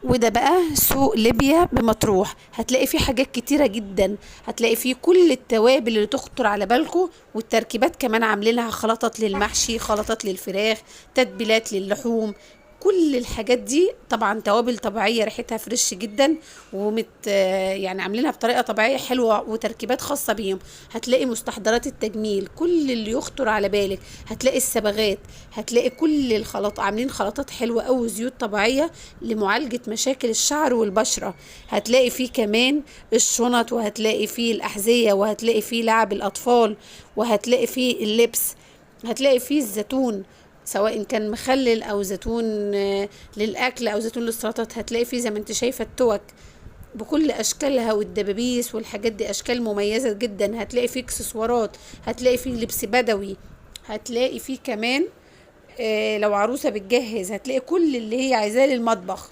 وده بقى سوق ليبيا بمطروح، هتلاقي فيه حاجات كتيرة جدا، هتلاقي فيه كل التوابل اللي تخطر على بالكم، والتركيبات كمان عاملينها خلطات للمحشي، خلطات للفراخ، تتبيلات للحوم. كل الحاجات دي طبعا توابل طبيعية ريحتها فريش جدا، يعني عاملينها بطريقة طبيعية حلوة، وتركيبات خاصة بيهم. هتلاقي مستحضرات التجميل، كل اللي يخطر على بالك، هتلاقي الصبغات، هتلاقي كل الخلط، عاملين خلطات حلوة أوي، زيوت طبيعية لمعالجة مشاكل الشعر والبشرة. هتلاقي فيه كمان الشنط، وهتلاقي فيه الأحذية، وهتلاقي فيه لعب الأطفال، وهتلاقي فيه اللبس. هتلاقي فيه الزيتون، سواء كان مخلل او زيتون للاكل او زيتون للسلطات. هتلاقي فيه زي ما انت شايفه التوك بكل اشكالها، والدبابيس والحاجات دي اشكال مميزه جدا. هتلاقي فيه اكسسوارات، هتلاقي فيه لبس بدوي، هتلاقي فيه كمان لو عروسه بتجهز هتلاقي كل اللي هي عايزاه للمطبخ.